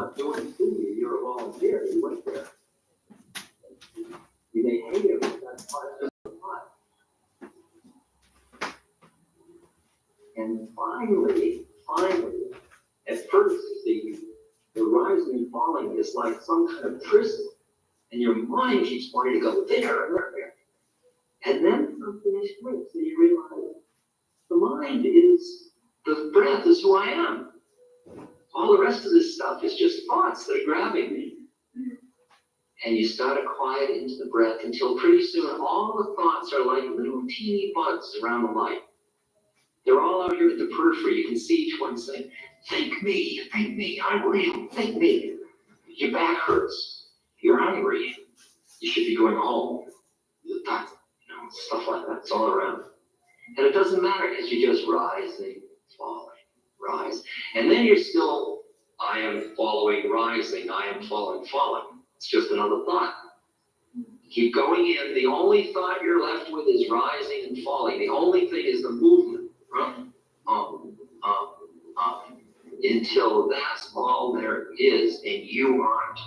not doing it to you. You're a volunteer. You went there. You may hate it, but that's part of the plot. And finally, at first, the rising and falling is like some kind of prison. And your mind keeps wanting to go there and there. And then something swings and you realize the mind is, the breath is who I am. All the rest of this stuff is just thoughts that are grabbing me. And you start to quiet into the breath until pretty soon all the thoughts are like little teeny bugs around the light. They're all out here at the periphery. You can see each one saying, think me, I'm real, think me. Your back hurts, you're hungry, you should be going home. Stuff like that, it's all around. And it doesn't matter because you just rising, falling, rise. And then you're still, I am following, rising, I am falling, falling. It's just another thought. Keep going in. The only thought you're left with is rising and falling. The only thing is the movement. Until that's all there is and you aren't.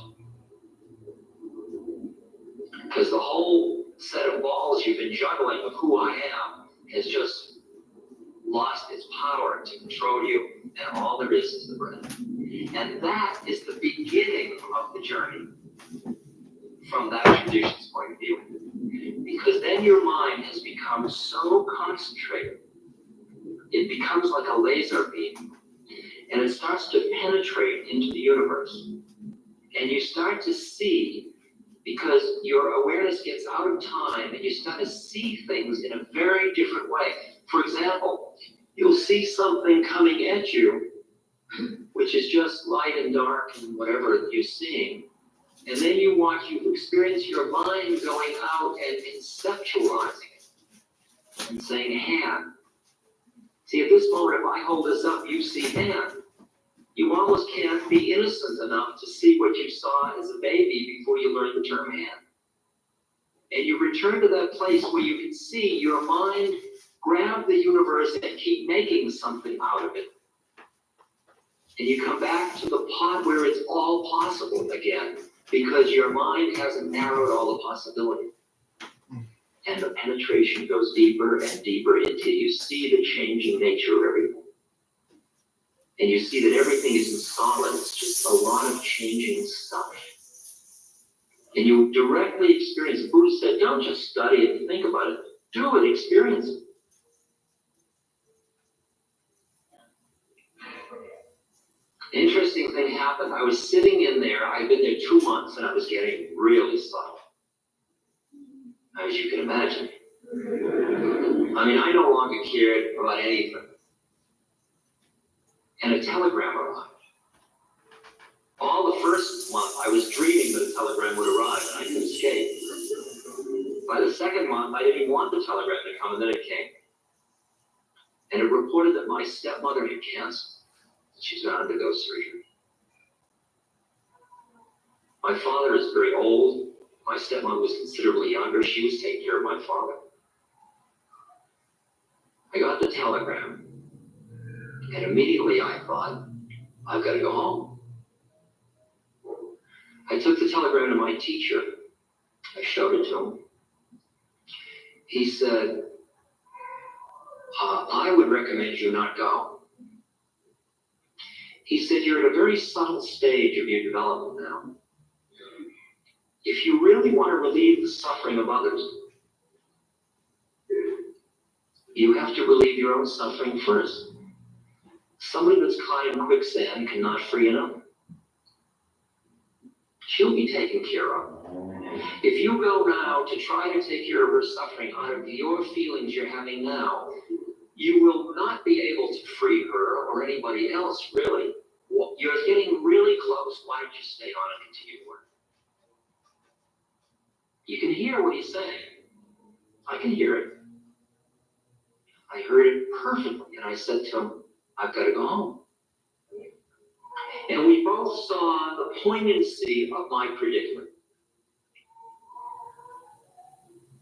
Because the whole set of balls you've been juggling of who I am has just lost its power to control you, and all there is the breath. And that is the beginning of the journey from that tradition's point of view. Because then your mind has become so concentrated, it becomes like a laser beam, and it starts to penetrate into the universe. And you start to see, because your awareness gets out of time and you start to see things in a very different way. For example, you'll see something coming at you, which is just light and dark and whatever you're seeing. And then you experience your mind going out and conceptualizing it and saying, hand. See, at this moment, if I hold this up, you see hand. You almost can't be innocent enough to see what you saw as a baby before you learned the term hand. And you return to that place where you can see your mind grab the universe and keep making something out of it. And you come back to the pot where it's all possible again, because your mind hasn't narrowed all the possibility. And the penetration goes deeper and deeper until you see the changing nature of everything. And you see that everything isn't solid, it's just a lot of changing stuff. And you directly experience it. Buddha said, don't just study it and think about it, do it, experience it. Interesting thing happened. I was sitting in there, I'd been there 2 months, and I was getting really subtle, as you can imagine. I mean, I no longer cared about anything. And a telegram arrived. All the first month, I was dreaming that a telegram would arrive, and I could escape. By the second month, I didn't want the telegram to come, and then it came. And it reported that my stepmother had cancer. She's going to undergo surgery. My father is very old. My stepmother was considerably younger. She was taking care of my father. I got the telegram, and immediately I thought, I've got to go home. I took the telegram to my teacher. I showed it to him. He said, I would recommend you not go. He said, you're at a very subtle stage of your development now. If you really want to relieve the suffering of others, you have to relieve your own suffering first. Somebody that's caught in quicksand cannot free another. She'll be taken care of. If you go now to try to take care of her suffering out of your feelings you're having now, you will not be able to free her or anybody else, really. You're getting really close. Why don't you stay on and continue to work? You can hear what he's saying. I can hear it. I heard it perfectly, and I said to him, I've got to go home. And we both saw the poignancy of my predicament.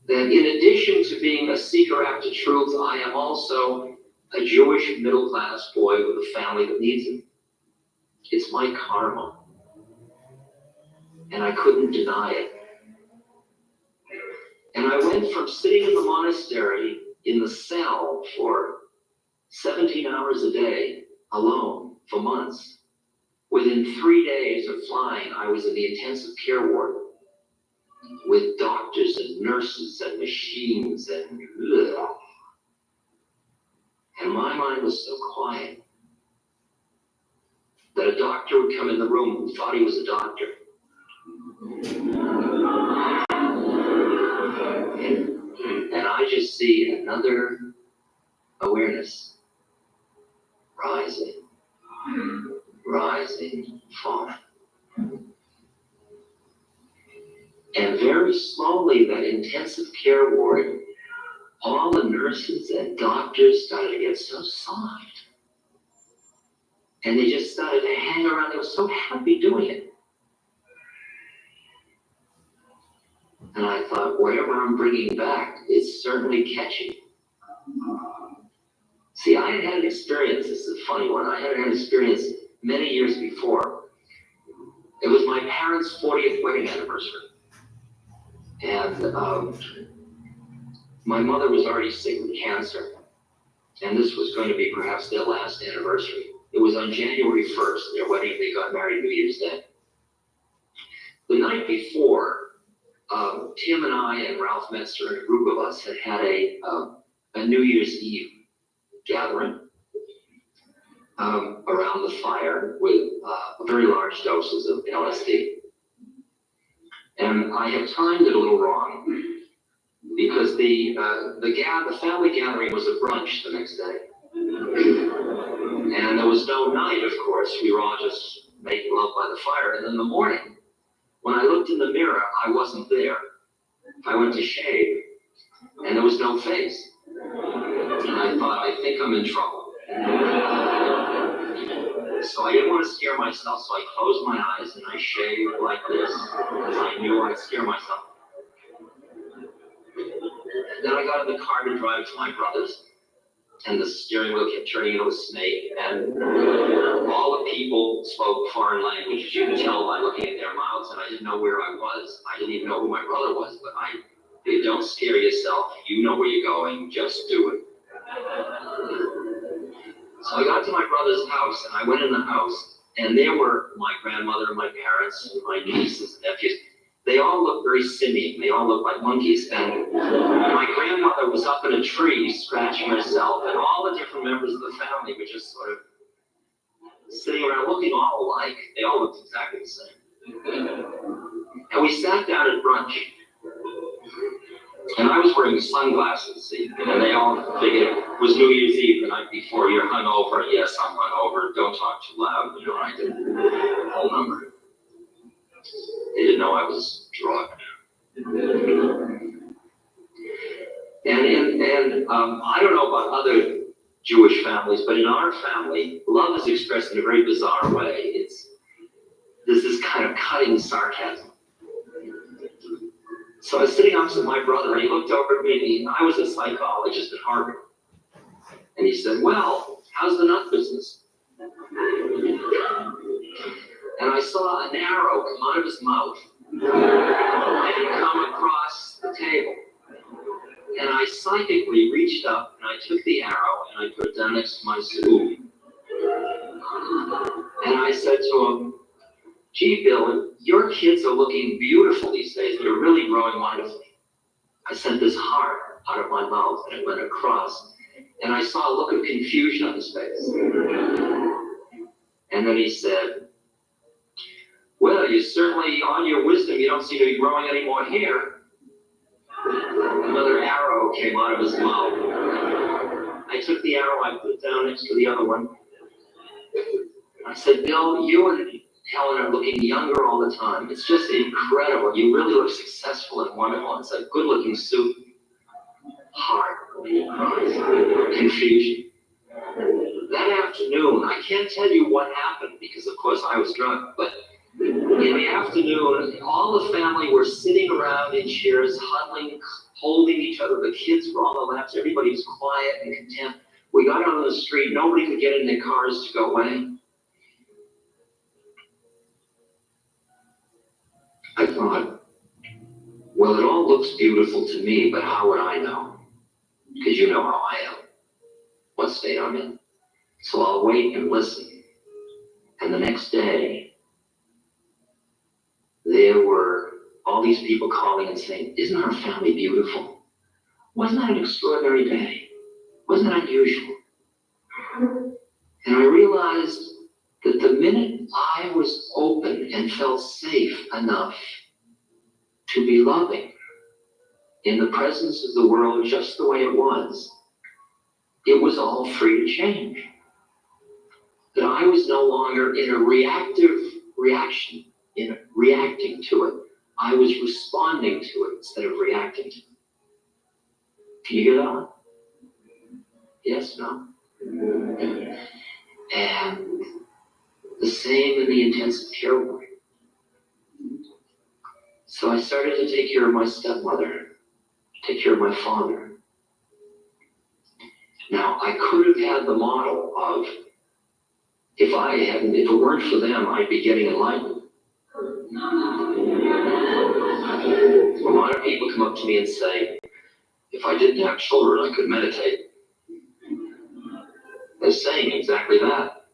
That in addition to being a seeker after truth, I am also a Jewish middle-class boy with a family that needs it. It's my karma. and I couldn't deny it. And I went from sitting in the monastery in the cell for 17 hours a day alone for months. Within 3 days of flying, I was in the intensive care ward with doctors and nurses and machines and ugh. And my mind was so quiet that a doctor would come in the room who thought he was a doctor. And I just see another awareness rising, falling. And very slowly, that intensive care ward, all the nurses and doctors started to get so soft. And they just started to hang around. They were so happy doing it. And I thought, whatever I'm bringing back is certainly catchy. See, I had an experience. This is a funny one. I had an experience many years before. It was my parents' 40th wedding anniversary. And my mother was already sick with cancer. And this was going to be perhaps their last anniversary. It was on January 1st, their wedding. They got married New Year's Day. The night before, Tim and I and Ralph Metzer and a group of us had a New Year's Eve gathering around the fire with very large doses of LSD. And I have timed it a little wrong because the family gathering was a brunch the next day. And there was no night, of course. We were all just making love by the fire. And in the morning, when I looked in the mirror, I wasn't there. I went to shave, and there was no face. And I thought, I think I'm in trouble. So I didn't want to scare myself, so I closed my eyes and I shaved like this, because I knew I'd scare myself. And then I got in the car to drive to my brother's, and the steering wheel kept turning into a snake, and all the people spoke foreign languages. You could tell by looking at their mouths, and I didn't know where I was. I didn't even know who my brother was, but don't scare yourself. You know where you're going, just do it. So I got to my brother's house, and I went in the house, and there were my grandmother and my parents, and my nieces and nephews. They all looked very simian. They all looked like monkeys. And my grandmother was up in a tree scratching herself, and all the different members of the family were just sort of sitting around looking all alike. They all looked exactly the same. And we sat down at brunch. And I was wearing sunglasses, see, and they all figured it was New Year's Eve the night before. You're hungover. Yes, I'm hungover. Don't talk too loud. You know, I did the whole number. They didn't know I was drugged. And I don't know about other Jewish families, but in our family, love is expressed in a very bizarre way. There's this kind of cutting sarcasm. So I was sitting opposite my brother, and he looked over at me, and I was a psychologist at Harvard. And he said, well, how's the nut business? And I saw an arrow come out of his mouth and come across the table. And I psychically reached up, and I took the arrow, and I put it down next to my spoon. And I said to him, gee, Bill, your kids are looking beautiful these days. They're really growing wonderfully. I sent this heart out of my mouth, and it went across. And I saw a look of confusion on his face. And then he said, well, you certainly, on your wisdom, you don't seem to be growing any more hair. Another arrow came out of his mouth. I took the arrow, I put it down next to the other one. I said, Bill, you and Helen are looking younger all the time. It's just incredible. You really look successful and wonderful. It's a good-looking suit. Heart. Confusion. That afternoon, I can't tell you what happened because, of course, I was drunk, but in the afternoon, all the family were sitting around in chairs, huddling, holding each other. The kids were on the laps. Everybody was quiet and content. We got out on the street. Nobody could get in their cars to go away. thought, well, it all looks beautiful to me, but how would I know? Because you know how I am, what state I'm in. So I'll wait and listen. And the next day, there were all these people calling and saying, isn't our family beautiful? Wasn't that an extraordinary day? Wasn't that unusual? And I realized that the minute I was open and felt safe enough to be loving in the presence of the world just the way it was all free to change. That I was no longer in a reactive reaction, in reacting to it. I was responding to it instead of reacting to it. Can you hear that one? Yes, no? And the same in the intensive care ward. So I started to take care of my stepmother, take care of my father. Now, I could have had the model of, if it weren't for them, I'd be getting enlightened. A lot of people come up to me and say, if I didn't have children, I could meditate. They're saying exactly that.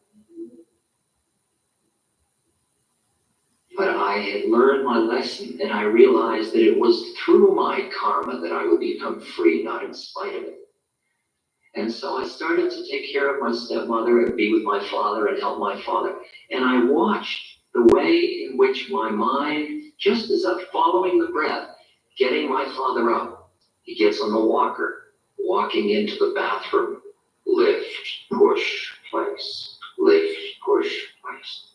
But I had learned my lesson, and I realized that it was through my karma that I would become free, not in spite of it. And so I started to take care of my stepmother and be with my father and help my father. And I watched the way in which my mind, just as I'm following the breath, getting my father up. He gets on the walker, walking into the bathroom, lift, push, place, lift, push, place.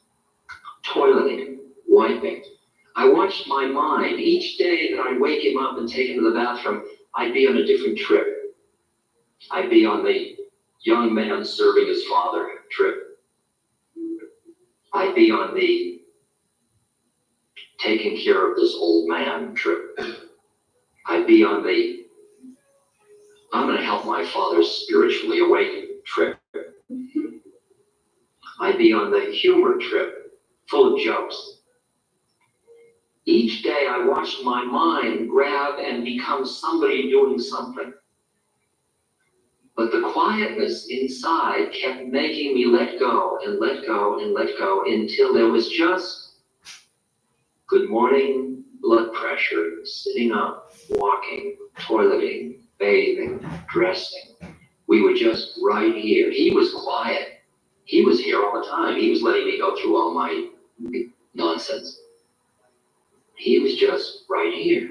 Toileting, wiping. I watched my mind. Each day that I'd wake him up and take him to the bathroom, I'd be on a different trip. I'd be on the young man serving his father trip. I'd be on the taking care of this old man trip. I'd be on the I'm going to help my father spiritually awaken trip. I'd be on the humor trip, full of jokes. Each day I watched my mind grab and become somebody doing something. But the quietness inside kept making me let go and let go and let go until there was just good morning, blood pressure, sitting up, walking, toileting, bathing, dressing. We were just right here. He was quiet. He was here all the time. He was letting me go through all my nonsense. He was just right here.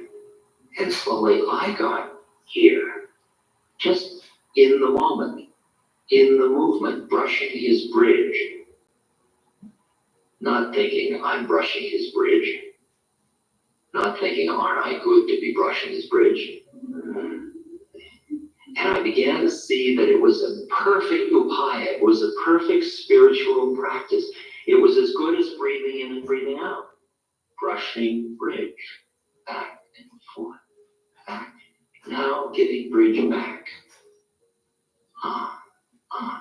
And slowly I got here. Just in the moment, in the movement, brushing his bridge. Not thinking I'm brushing his bridge. Not thinking, aren't I good to be brushing his bridge? And I began to see that it was a perfect upaya. It was a perfect spiritual practice. It was as good as breathing in and breathing out. Brushing bridge, back and forth, back. Now giving bridge back.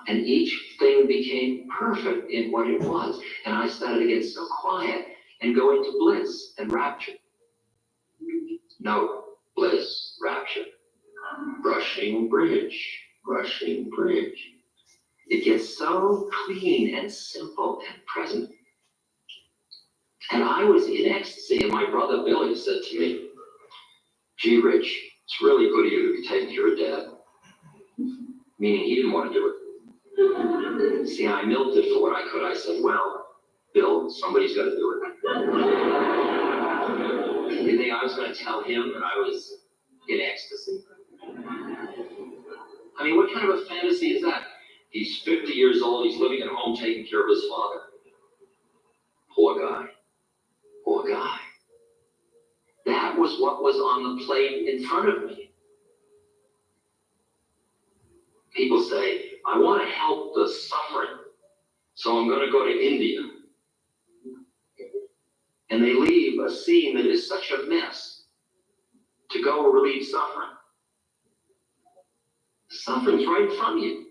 And each thing became perfect in what it was. And I started to get so quiet and go into bliss and rapture. No, bliss, rapture. Brushing bridge, brushing bridge. It gets so clean and simple and present. And I was in ecstasy, and my brother Billy said to me, gee, Rich, it's really good of you to be taking care of Dad. Meaning he didn't want to do it. See, I milked it for what I could. I said, well, Bill, somebody's got to do it. You think I was going to tell him that I was in ecstasy? I mean, what kind of a fantasy is that? He's 50 years old, he's living at home taking care of his father. Poor guy. Poor guy. That was what was on the plate in front of me. People say, I want to help the suffering, so I'm going to go to India. And they leave a scene that is such a mess to go relieve suffering. Suffering's right in front of you.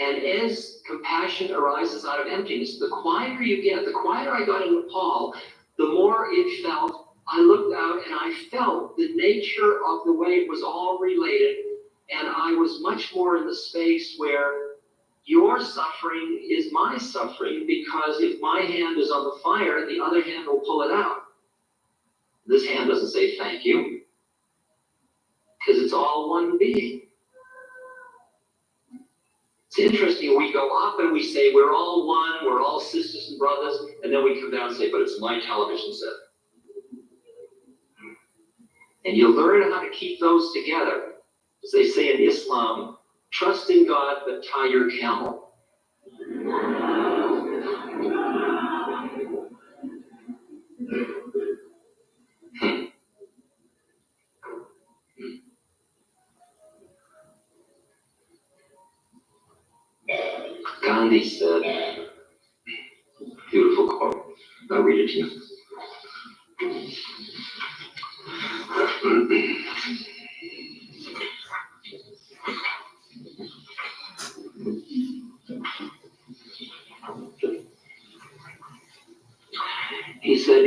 And as compassion arises out of emptiness, the quieter you get, the quieter I got in Nepal, the more it felt. I looked out and I felt the nature of the way it was all related, and I was much more in the space where your suffering is my suffering, because if my hand is on the fire, the other hand will pull it out. This hand doesn't say thank you, because it's all one being. It's interesting, we go up and we say we're all one, we're all sisters and brothers, and then we come down and say, but it's my television set. And you learn how to keep those together. As they say in Islam, trust in God, but tie your camel. Gandhi said, beautiful quote, I'll read it to you. He said,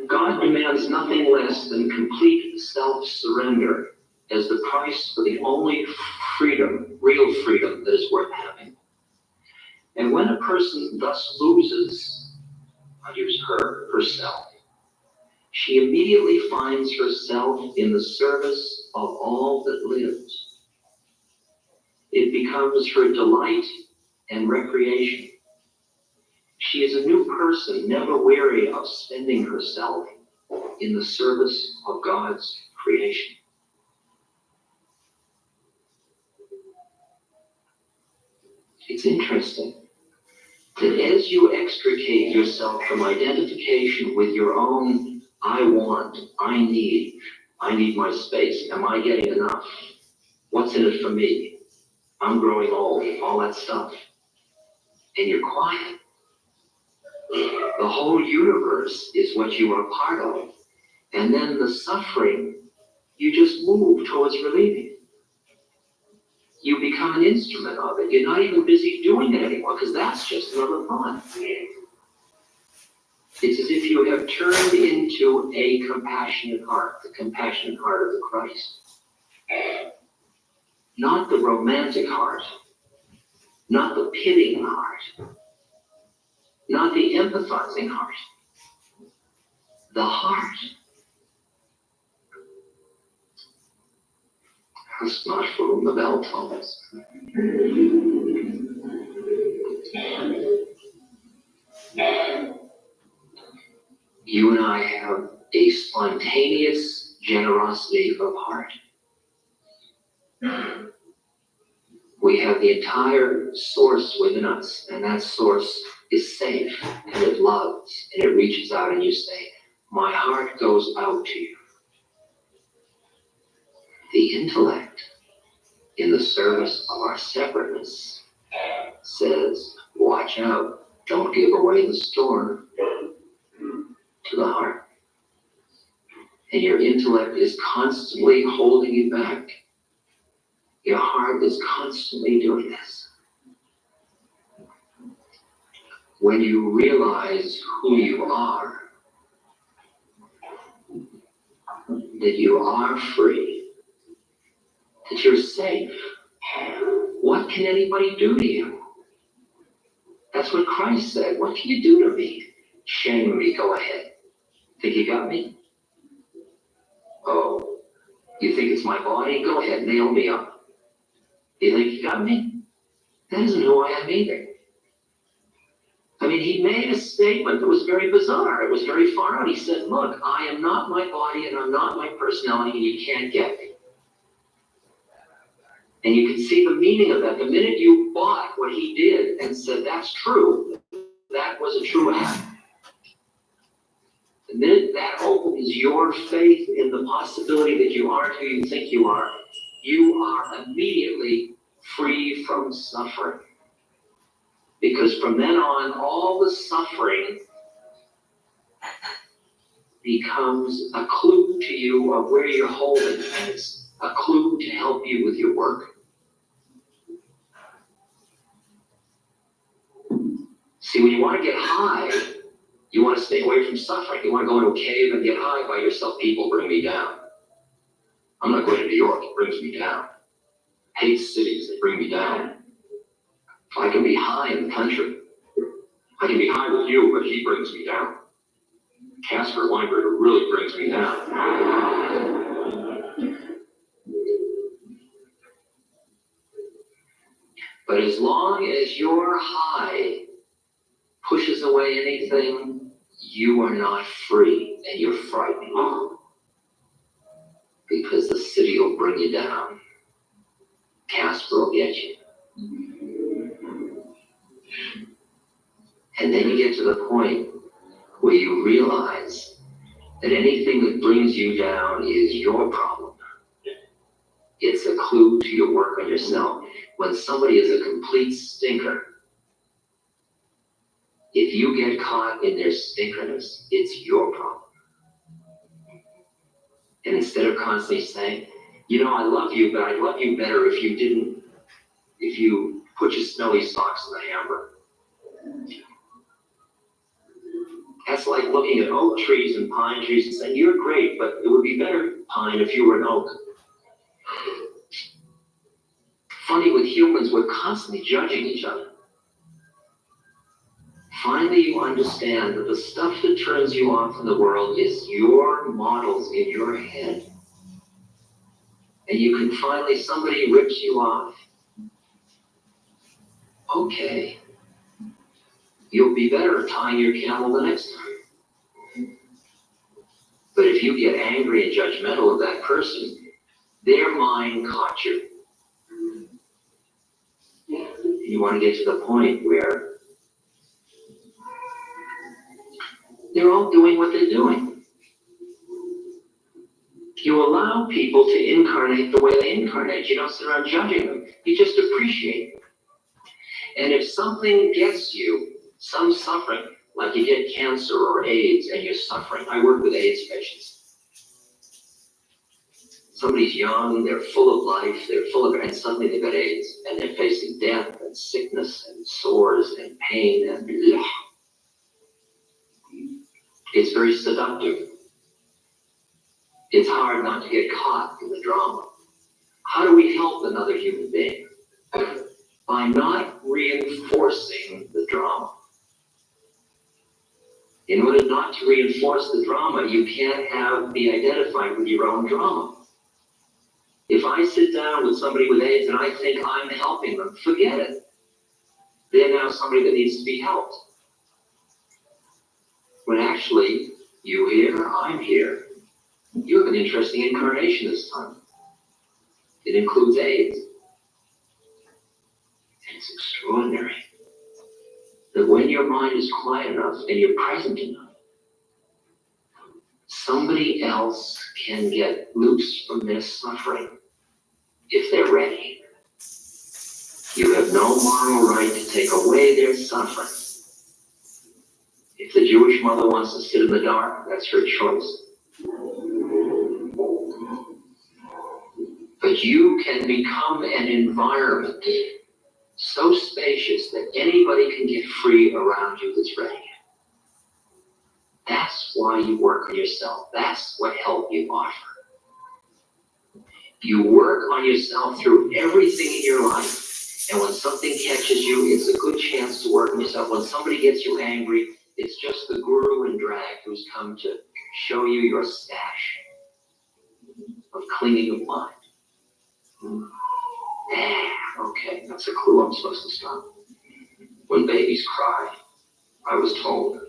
God demands nothing less than complete self-surrender as the price for the only freedom, real freedom, that is worth having. And when a person thus loses, I'll use herself, she immediately finds herself in the service of all that lives. It becomes her delight and recreation. She is a new person, never weary of spending herself in the service of God's creation. It's interesting that as you extricate yourself from identification with your own I want, I need my space, am I getting enough? What's in it for me? I'm growing old, all that stuff. And you're quiet. The whole universe is what you are part of. And then the suffering, you just move towards relieving. You become an instrument of it. You're not even busy doing it anymore, because that's just another thought. It's as if you have turned into a compassionate heart, the compassionate heart of the Christ. Not the romantic heart, not the pitying heart, not the empathizing heart. The heart. Ask not for whom the bell tolls. You and I have a spontaneous generosity of heart. We have the entire source within us, and that source is safe, and it loves, and it reaches out, and you say, my heart goes out to you. The intellect, in the service of our separateness, says, watch out, don't give away the storm to the heart. And your intellect is constantly holding you back. Your heart is constantly doing this. When you realize who you are, that you are free, that you're safe, what can anybody do to you? That's what Christ said. What can you do to me? Shame me, go ahead. Think you got me? Oh, you think it's my body? Go ahead, nail me up. You think you got me? That isn't who I am either. I mean, he made a statement that was very bizarre. It was very far out. He said, look, I am not my body and I'm not my personality, and you can't get me. And you can see the meaning of that. The minute you bought what he did and said, that's true, that was a true act. The minute that opens your faith in the possibility that you aren't who you think you are immediately free from suffering. Because from then on, all the suffering becomes a clue to you of where you're holding, and it's a clue to help you with your work. See, when you want to get high, You want to stay away from suffering. You want to go into a cave and get high by yourself. People bring me down. I'm not going to New York. It brings me down. Hate cities. They bring me down. I can be high in the country. I can be high with you, but he brings me down. Casper Weinberger really brings me down. But as long as your high pushes away anything, you are not free, and you're frightened. Because the city will bring you down. Casper will get you. And then you get to the point where you realize that anything that brings you down is your problem. It's a clue to your work on yourself. When somebody is a complete stinker, if you get caught in their stinkerness, it's your problem. And instead of constantly saying, you know, I love you, but I'd love you better if you put your smelly socks in the hamper. That's like looking at oak trees and pine trees and saying, you're great, but it would be better, pine, if you were an oak. Funny, with humans, we're constantly judging each other. Finally, you understand that the stuff that turns you off in the world is your models in your head. And you can finally, somebody rips you off. Okay. You'll be better tying your camel the next time. But if you get angry and judgmental of that person, their mind caught you. You want to get to the point where they're all doing what they're doing. You allow people to incarnate the way they incarnate. You don't sit around judging them. You just appreciate them. And if something gets you, some suffering, like you get cancer or AIDS and you're suffering. I work with AIDS patients. Somebody's young, they're full of life, and suddenly they've got AIDS, and they're facing death and sickness and sores and pain and ugh. It's very seductive. It's hard not to get caught in the drama. How do we help another human being? By not reinforcing the drama. In order not to reinforce the drama, you can't be identified with your own drama. If I sit down with somebody with AIDS and I think I'm helping them, forget it. They're now somebody that needs to be helped. When actually, you here, I'm here. You have an interesting incarnation this time. It includes AIDS. And it's extraordinary that when your mind is quiet enough and you're present enough, somebody else can get loose from their suffering if they're ready. You have no moral right to take away their suffering. If the Jewish mother wants to sit in the dark, that's her choice. But you can become an environment so spacious that anybody can get free around you that's ready. That's why you work on yourself. That's what help you offer. You work on yourself through everything in your life. And when something catches you, it's a good chance to work on yourself. When somebody gets you angry, it's just the guru in drag who's come to show you your stash of clinging of mind. Okay, that's a clue I'm supposed to stop. When babies cry, I was told,